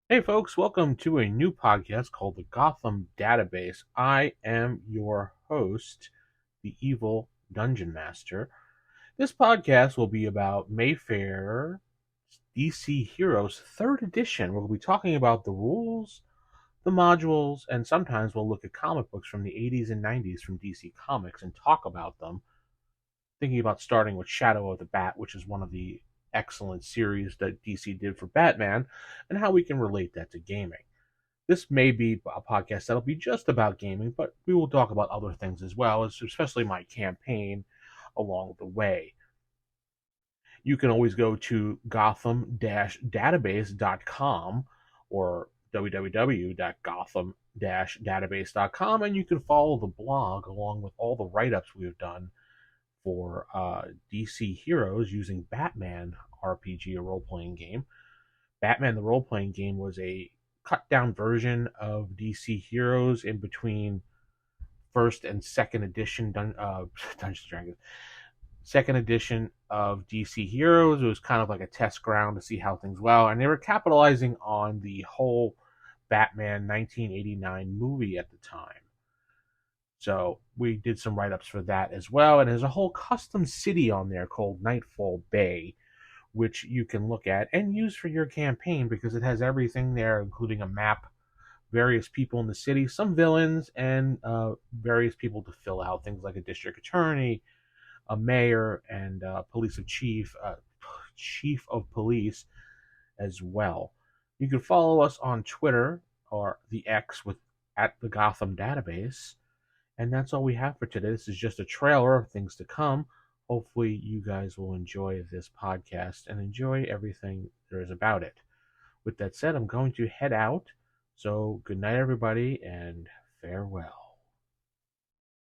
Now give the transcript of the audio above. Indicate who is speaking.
Speaker 1: Hey folks, welcome to a new podcast called the Gotham Database. I am your host, the Evil Dungeon Master. This podcast will be about Mayfair DC Heroes 3rd edition. We'll be talking about the rules, the modules, and sometimes we'll look at comic books from the 80s and 90s from DC Comics and talk about them. Thinking about starting with Shadow of the Bat, which is one of the excellent series that DC did for Batman, and how we can relate that to gaming. This may be a podcast that'll be just about gaming, but we will talk about other things as well, especially my campaign along the way. You can always go to gotham-database.com or www.gotham-database.com, and you can follow the blog along with all the write-ups we've done for DC Heroes using Batman RPG, a role-playing game. Batman the role-playing game was a cut-down version of DC Heroes in between first and second edition Dungeons and Dragons. Second edition of DC Heroes. It was kind of like a test ground to see how things well, and they were capitalizing on the whole Batman 1989 movie at the time. So we did some write-ups for that as well, and there's a whole custom city on there called Nightfall Bay, which you can look at and use for your campaign because it has everything there, including a map, various people in the city, some villains, and various people to fill out things like a district attorney, a mayor, and chief of police as well. You can follow us on Twitter or the X with at the Gotham Database. And that's all we have for today. This is just a trailer of things to come. Hopefully, you guys will enjoy this podcast and enjoy everything there is about it. With that said, I'm going to head out. So, good night, everybody, and farewell.